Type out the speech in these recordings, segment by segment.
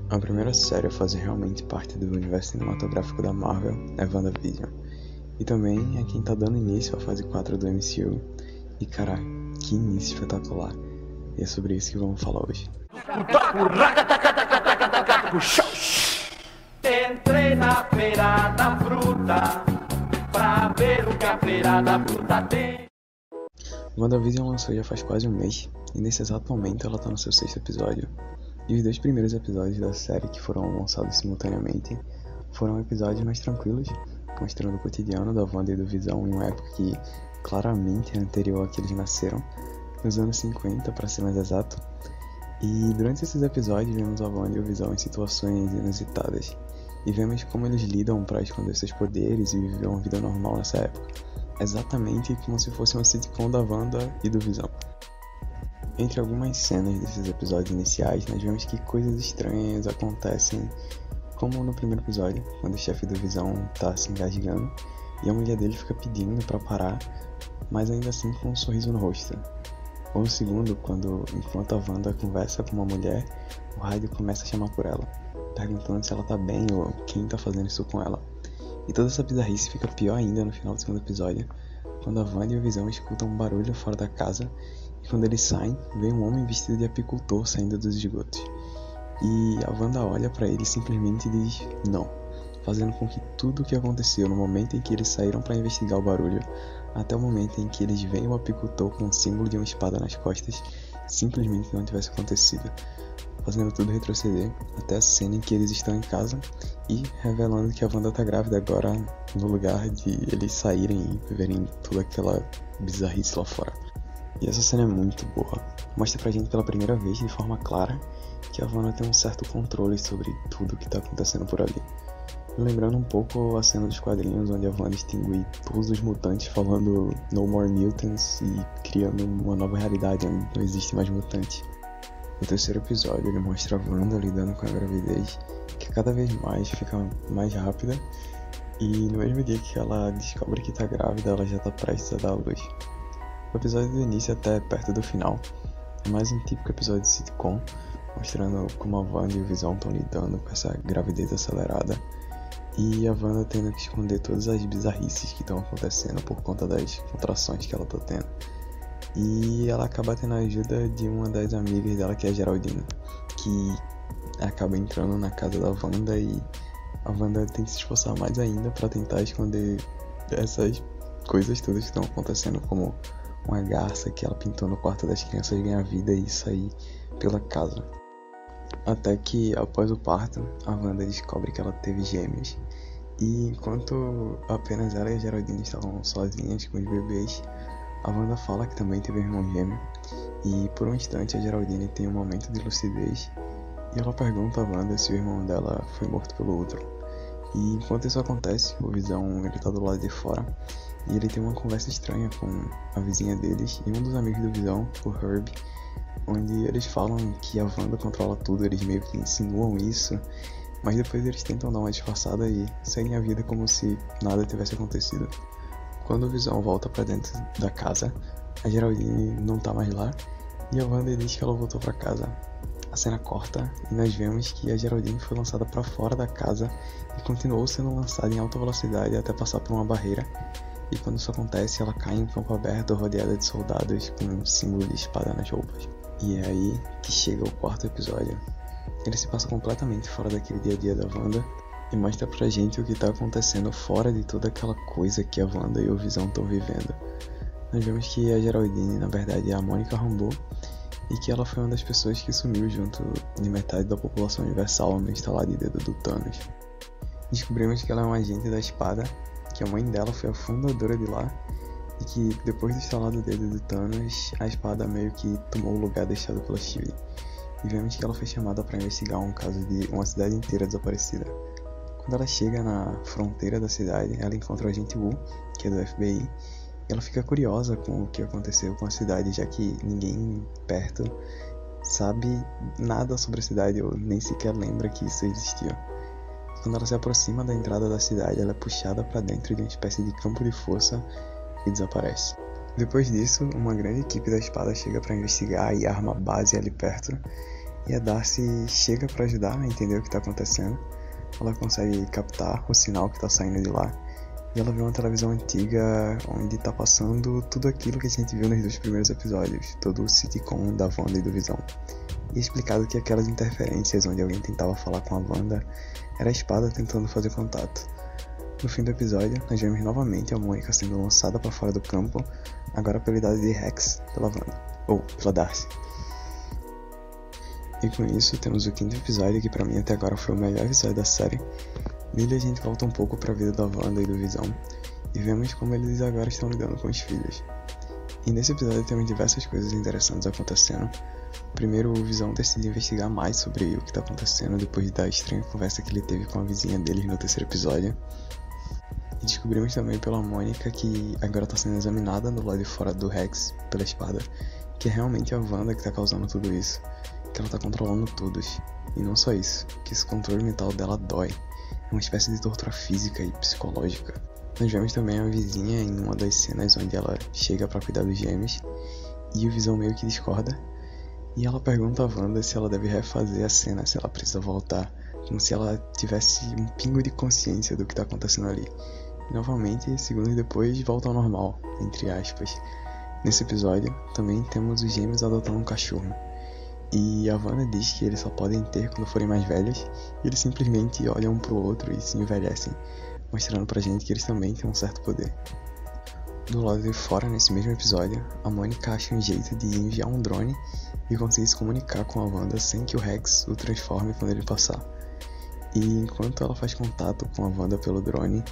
A primeira série a fazer realmente parte do universo cinematográfico da Marvel é WandaVision. E também é quem tá dando início à fase 4 do MCU. E cara, que início espetacular. E é sobre isso que vamos falar hoje. Entrei na feira da fruta pra ver o que a feira da fruta tem. WandaVision lançou já faz quase um mês, e nesse exato momento ela tá no seu 6º episódio. E os 2 primeiros episódios da série que foram lançados simultaneamente foram episódios mais tranquilos, mostrando o cotidiano da Wanda e do Visão em uma época que claramente é anterior a que eles nasceram, nos anos 50 para ser mais exato. E durante esses episódios vemos a Wanda e o Visão em situações inusitadas, e vemos como eles lidam para esconder seus poderes e viver uma vida normal nessa época, exatamente como se fosse uma sitcom da Wanda e do Visão. Entre algumas cenas desses episódios iniciais, nós vemos que coisas estranhas acontecem, como no primeiro episódio, quando o chefe do Visão tá se engasgando e a mulher dele fica pedindo pra parar, mas ainda assim com um sorriso no rosto. Ou no segundo, enquanto a Wanda conversa com uma mulher, o rádio começa a chamar por ela, perguntando se ela tá bem ou quem tá fazendo isso com ela. E toda essa bizarrice fica pior ainda no final do segundo episódio, quando a Wanda e o Visão escutam um barulho fora da casa. E quando eles saem, vem um homem vestido de apicultor saindo dos esgotos. E a Wanda olha pra ele e simplesmente diz não, fazendo com que tudo o que aconteceu no momento em que eles saíram para investigar o barulho, até o momento em que eles veem o apicultor com o símbolo de uma espada nas costas, simplesmente não tivesse acontecido, fazendo tudo retroceder até a cena em que eles estão em casa e revelando que a Wanda tá grávida agora, no lugar de eles saírem e verem toda aquela bizarrice lá fora. E essa cena é muito boa, mostra pra gente pela primeira vez de forma clara que a Wanda tem um certo controle sobre tudo que tá acontecendo por ali. Lembrando um pouco a cena dos quadrinhos onde a Wanda extingue todos os mutantes falando No More Mutants e criando uma nova realidade onde não existe mais mutante. No terceiro episódio ele mostra a Wanda lidando com a gravidez, que cada vez mais fica mais rápida, e no mesmo dia que ela descobre que tá grávida, ela já tá prestes a dar à luz. O episódio do início até perto do final é mais um típico episódio de sitcom, mostrando como a Wanda e o Visão estão lidando com essa gravidez acelerada, e a Wanda tendo que esconder todas as bizarrices que estão acontecendo por conta das contrações que ela tá tendo. E ela acaba tendo a ajuda de uma das amigas dela, que é a Geraldine, que acaba entrando na casa da Wanda, e a Wanda tem que se esforçar mais ainda para tentar esconder essas coisas todas que estão acontecendo, como uma garça que ela pintou no quarto das crianças ganhar vida e sair pela casa. Até que, após o parto, a Wanda descobre que ela teve gêmeos. E enquanto apenas ela e a Geraldine estavam sozinhas com os bebês, a Wanda fala que também teve um irmão gêmeo. E por um instante a Geraldine tem um momento de lucidez e ela pergunta a Wanda se o irmão dela foi morto pelo outro. E enquanto isso acontece, o Visão ele tá do lado de fora e ele tem uma conversa estranha com a vizinha deles e um dos amigos do Visão, o Herb, onde eles falam que a Wanda controla tudo, eles meio que insinuam isso, mas depois eles tentam dar uma disfarçada e seguem a vida como se nada tivesse acontecido. Quando o Visão volta pra dentro da casa, a Geraldine não tá mais lá e a Wanda diz que ela voltou pra casa. A cena corta e nós vemos que a Geraldine foi lançada pra fora da casa e continuou sendo lançada em alta velocidade até passar por uma barreira. E quando isso acontece, ela cai em um campo aberto rodeada de soldados com um símbolo de espada nas roupas. E é aí que chega o 4º episódio. Ele se passa completamente fora daquele dia a dia da Wanda e mostra pra gente o que tá acontecendo fora de toda aquela coisa que a Wanda e o Visão estão vivendo. Nós vemos que a Geraldine, na verdade, é a Monica Rambeau, e que ela foi uma das pessoas que sumiu junto de metade da população universal no estalar de dedo do Thanos. Descobrimos que ela é uma agente da espada, que a mãe dela foi a fundadora de lá, e que depois do estalar do dedo do Thanos, a espada meio que tomou o lugar deixado pela Shield. E vemos que ela foi chamada para investigar um caso de uma cidade inteira desaparecida. Quando ela chega na fronteira da cidade, ela encontra o agente Wu, que é do FBI, e ela fica curiosa com o que aconteceu com a cidade, já que ninguém perto sabe nada sobre a cidade ou nem sequer lembra que isso existiu. Quando ela se aproxima da entrada da cidade, ela é puxada para dentro de uma espécie de campo de força e desaparece. Depois disso, uma grande equipe da espada chega para investigar e arma a base ali perto, E a Darcy chega para ajudar a entender o que está acontecendo. Ela consegue captar o sinal que está saindo de lá. E ela vê uma televisão antiga onde está passando tudo aquilo que a gente viu nos 2 primeiros episódios. Todo o sitcom da Wanda e do Visão. E é explicado que aquelas interferências onde alguém tentava falar com a Wanda era a espada tentando fazer contato. No fim do episódio, nós vemos novamente a Mônica sendo lançada para fora do campo, agora pela idade de Rex pela Wanda, ou pela Darcy. E com isso, temos o 5º episódio, que pra mim até agora foi o melhor episódio da série. Nele a gente volta um pouco pra vida da Wanda e do Visão, e vemos como eles agora estão lidando com os filhos. E nesse episódio temos diversas coisas interessantes acontecendo. Primeiro, o Visão decide investigar mais sobre o que está acontecendo depois da estranha conversa que ele teve com a vizinha deles no 3º episódio. E descobrimos também pela Mônica que agora está sendo examinada do lado de fora do Rex pela espada, que é realmente a Wanda que está causando tudo isso, que ela está controlando todos. E não só isso, que esse controle mental dela dói, é uma espécie de tortura física e psicológica. Nós vemos também a vizinha em uma das cenas onde ela chega para cuidar dos gêmeos, e o Visão meio que discorda, e ela pergunta a Wanda se ela deve refazer a cena, se ela precisa voltar, como se ela tivesse um pingo de consciência do que está acontecendo ali. E novamente, segundos depois, volta ao normal, entre aspas. Nesse episódio, também temos os gêmeos adotando um cachorro. E a Wanda diz que eles só podem ter quando forem mais velhos, e eles simplesmente olham um pro outro e se envelhecem, mostrando pra gente que eles também têm um certo poder. Do lado de fora, nesse mesmo episódio, a Mônica acha um jeito de enviar um drone e conseguir se comunicar com a Wanda sem que o Rex o transforme quando ele passar. E enquanto ela faz contato com a Wanda pelo drone,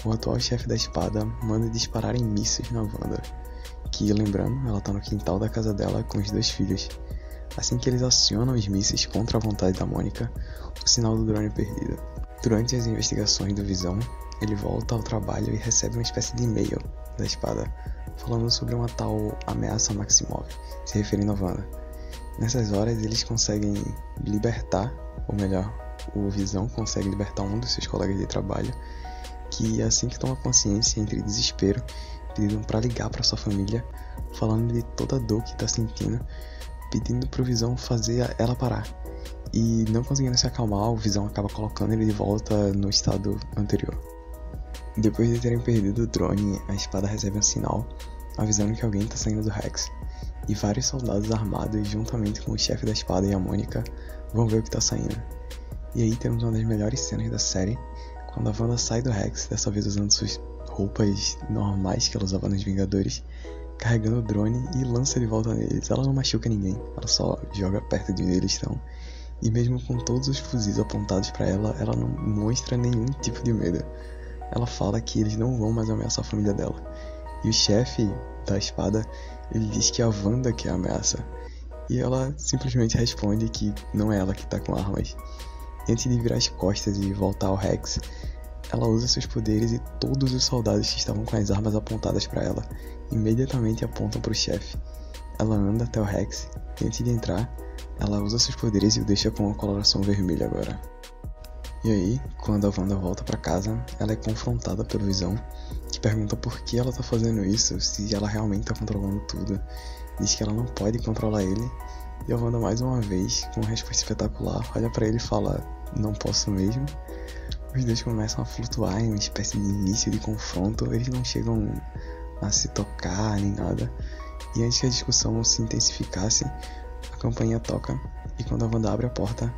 o atual chefe da espada manda dispararem mísseis na Wanda, que, lembrando, ela tá no quintal da casa dela com os 2 filhos. Assim que eles acionam os mísseis contra a vontade da Mônica, o sinal do drone é perdido. Durante as investigações do Visão, ele volta ao trabalho e recebe uma espécie de e-mail da espada, falando sobre uma tal ameaça Maximov, se referindo a Wanda. Nessas horas eles conseguem libertar, ou melhor, o Visão consegue libertar um dos seus colegas de trabalho, que assim que toma consciência, entre desespero, pedindo para ligar para sua família, falando de toda a dor que está sentindo, pedindo pro Visão fazer ela parar. E não conseguindo se acalmar, o Visão acaba colocando ele de volta no estado anterior. Depois de terem perdido o drone, a espada recebe um sinal, avisando que alguém está saindo do Rex. E vários soldados armados, juntamente com o chefe da espada e a Mônica, vão ver o que está saindo. E aí temos uma das melhores cenas da série, quando a Wanda sai do Rex, dessa vez usando suas roupas normais que ela usava nos Vingadores, carregando o drone e lança de volta neles. Ela não machuca ninguém, ela só joga perto de onde eles estão. E mesmo com todos os fuzis apontados para ela, ela não mostra nenhum tipo de medo. Ela fala que eles não vão mais ameaçar a família dela. E o chefe da espada, ele diz que é a Wanda que é a ameaça. E ela simplesmente responde que não é ela que tá com armas. E antes de virar as costas e voltar ao Rex, ela usa seus poderes e todos os soldados que estavam com as armas apontadas para ela imediatamente apontam para o chefe. Ela anda até o Rex e antes de entrar, ela usa seus poderes e o deixa com uma coloração vermelha agora. E aí, quando a Wanda volta pra casa, ela é confrontada pelo Visão, que pergunta por que ela tá fazendo isso, se ela realmente tá controlando tudo. Diz que ela não pode controlar ele, e a Wanda mais uma vez, com uma resposta espetacular, olha pra ele e fala, não posso mesmo. Os dois começam a flutuar em uma espécie de início de confronto, eles não chegam a se tocar nem nada. E antes que a discussão se intensificasse, a campainha toca, e quando a Wanda abre a porta,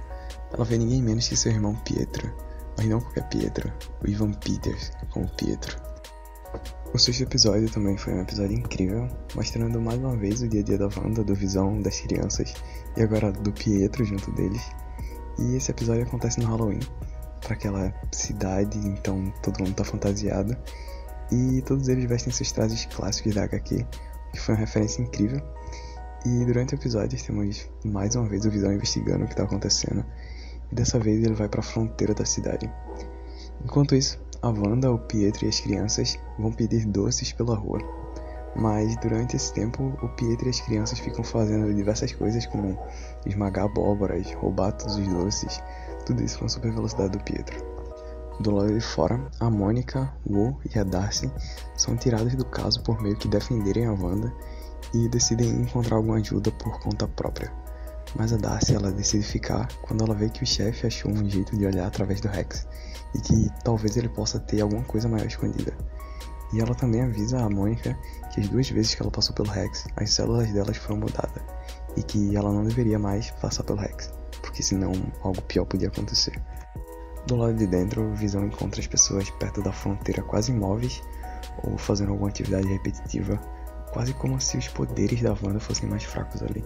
ela vê ninguém menos que seu irmão Pietro, mas não qualquer Pietro, o Ivan Peters como Pietro. O 6º episódio também foi um episódio incrível, mostrando mais uma vez o dia a dia da Wanda, do Visão, das crianças e agora do Pietro junto deles. E esse episódio acontece no Halloween, para aquela cidade, então todo mundo tá fantasiado e todos eles vestem seus trajes clássicos da HQ, que foi uma referência incrível. E durante o episódio temos mais uma vez o Visão investigando o que está acontecendo, e dessa vez ele vai para a fronteira da cidade. Enquanto isso, a Wanda, o Pietro e as crianças vão pedir doces pela rua, mas durante esse tempo o Pietro e as crianças ficam fazendo diversas coisas como esmagar abóboras, roubar todos os doces, tudo isso com a super velocidade do Pietro. Do lado de fora, a Mônica, o e a Darcy são tiradas do caso por meio que defenderem a Wanda e decidem encontrar alguma ajuda por conta própria. Mas a Darcy, ela decide ficar quando ela vê que o chefe achou um jeito de olhar através do Rex e que talvez ele possa ter alguma coisa maior escondida. E ela também avisa a Mônica que as 2 vezes que ela passou pelo Rex, as células delas foram mudadas e que ela não deveria mais passar pelo Rex, porque senão algo pior podia acontecer. Do lado de dentro, o Visão encontra as pessoas perto da fronteira quase imóveis ou fazendo alguma atividade repetitiva, quase como se os poderes da Wanda fossem mais fracos ali.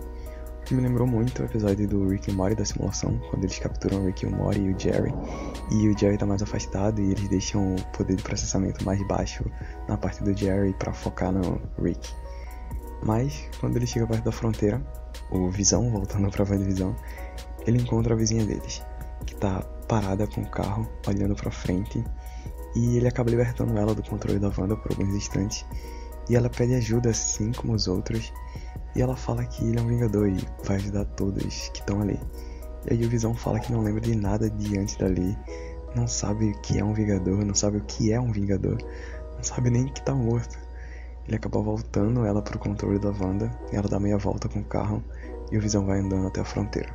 O que me lembrou muito o episódio do Rick e Morty da simulação, quando eles capturam o Rick, o Morty e o Jerry, e o Jerry tá mais afastado e eles deixam o poder de processamento mais baixo na parte do Jerry para focar no Rick. Mas, quando ele chega perto da fronteira, o Visão, voltando pra WandaVisão, ele encontra a vizinha deles, que tá parada com o carro, olhando pra frente, e ele acaba libertando ela do controle da Wanda por alguns instantes, e ela pede ajuda assim como os outros, e ela fala que ele é um vingador e vai ajudar todos que estão ali. E aí o Visão fala que não lembra de nada de antes dali, não sabe o que é um vingador, não sabe o que é um vingador, não sabe nem que tá morto. Ele acaba voltando ela pro controle da Wanda, e ela dá meia volta com o carro, e o Visão vai andando até a fronteira.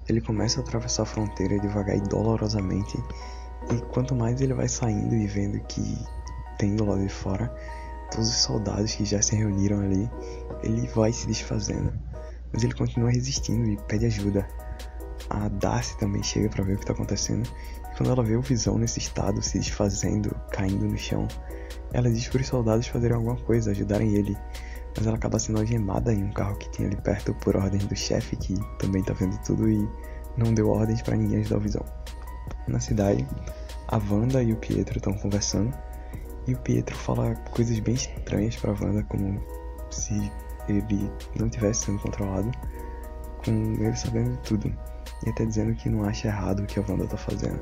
Ele começa a atravessar a fronteira devagar e dolorosamente, e quanto mais ele vai saindo e vendo que tem do lado de fora todos os soldados que já se reuniram ali, ele vai se desfazendo, mas ele continua resistindo e pede ajuda. A Darcy também chega pra ver o que tá acontecendo, e quando ela vê o Visão nesse estado, se desfazendo, caindo no chão, ela diz para os soldados fazerem alguma coisa, ajudarem ele, mas ela acaba sendo algemada em um carro que tinha ali perto por ordens do chefe, que também tá vendo tudo e não deu ordens pra ninguém ajudar o Visão. Na cidade, a Wanda e o Pietro estão conversando, e o Pietro fala coisas bem estranhas pra Wanda, como se ele não tivesse sendo controlado, com ele sabendo de tudo, e até dizendo que não acha errado o que a Wanda tá fazendo.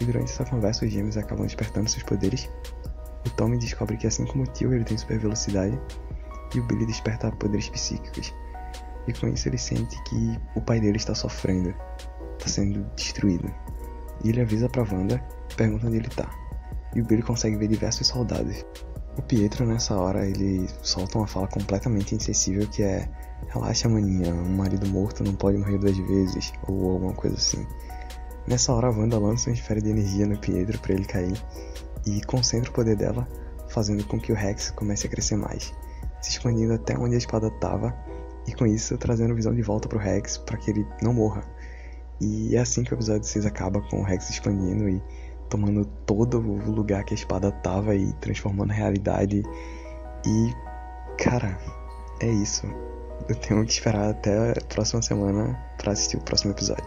E durante essa conversa os gêmeos acabam despertando seus poderes. O Tommy descobre que assim como o tio ele tem super velocidade, e o Billy desperta poderes psíquicos. E com isso ele sente que o pai dele está sofrendo, está sendo destruído. E ele avisa pra Wanda, pergunta onde ele tá. E o Billy consegue ver diversos soldados. O Pietro nessa hora ele solta uma fala completamente insensível que é: relaxa maninha, um marido morto não pode morrer 2 vezes, ou alguma coisa assim. Nessa hora a Wanda lança uma esfera de energia no Pietro para ele cair e concentra o poder dela, fazendo com que o Rex comece a crescer mais, se expandindo até onde a espada estava, e com isso trazendo a visão de volta pro Rex para que ele não morra. E é assim que o episódio 6 acaba, com o Rex expandindo e tomando todo o lugar que a espada estava e transformando a realidade. E, cara, é isso. Eu tenho que esperar até a próxima semana para assistir o próximo episódio.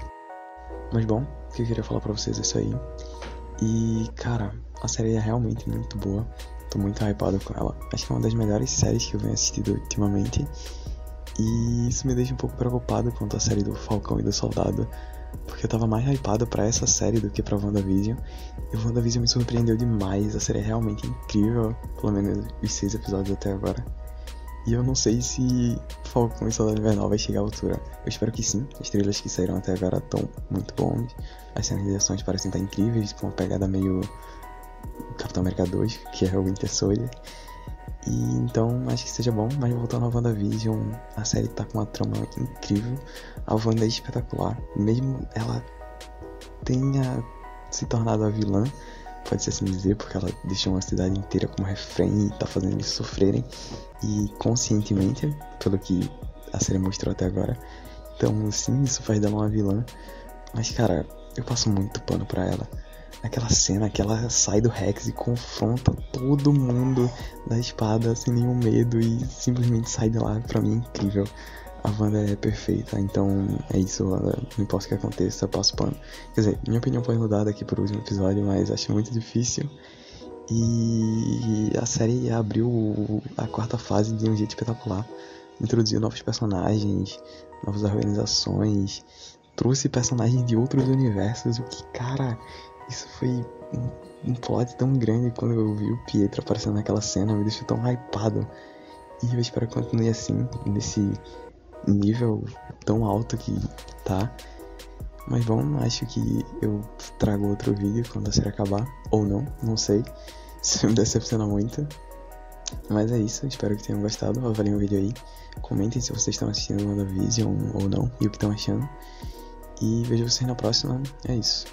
Mas bom, o que eu queria falar pra vocês é isso aí. E, cara, a série é realmente muito boa. Tô muito hypado com ela. Acho que é uma das melhores séries que eu venho assistindo ultimamente. E isso me deixa um pouco preocupado quanto à série do Falcão e do Soldado, porque eu tava mais hypado pra essa série do que pra WandaVision. E WandaVision me surpreendeu demais. A série é realmente incrível, pelo menos os 6 episódios até agora. E eu não sei se Falcão e Soldado Invernal vai chegar à altura. Eu espero que sim. As trailers que saíram até agora estão muito bons. As cenas de ações parecem estar incríveis, com uma pegada meio Capitão América 2, que é o Winter Soldier. E então acho que seja bom. Mas voltando ao WandaVision, a série tá com uma trama incrível. A Wanda é espetacular. Mesmo ela tenha se tornado a vilã, pode-se assim dizer, porque ela deixou uma cidade inteira como refém e tá fazendo eles sofrerem, e conscientemente, pelo que a série mostrou até agora. Então sim, isso faz dela uma vilã, mas cara, eu passo muito pano pra ela. Aquela cena que ela sai do Rex e confronta todo mundo da espada sem nenhum medo e simplesmente sai de lá, pra mim é incrível. A Wanda é perfeita, então é isso, Wanda. Não importa o que aconteça, eu passo pano. Quer dizer, minha opinião pode mudar daqui pro último episódio, mas acho muito difícil. E a série abriu a 4ª fase de um jeito espetacular. Introduziu novos personagens, novas organizações, trouxe personagens de outros universos, o que, cara, isso foi um plot tão grande. Quando eu vi o Pietro aparecendo naquela cena, me deixou tão hypado. E eu espero que continue assim, nesse nível tão alto que tá. Mas bom, acho que eu trago outro vídeo quando a série acabar, ou não sei, se me decepcionar muito. Mas é isso, espero que tenham gostado. Avaliem o vídeo aí. Comentem se vocês estão assistindo WandaVision ou não e o que estão achando. E vejo vocês na próxima. É isso.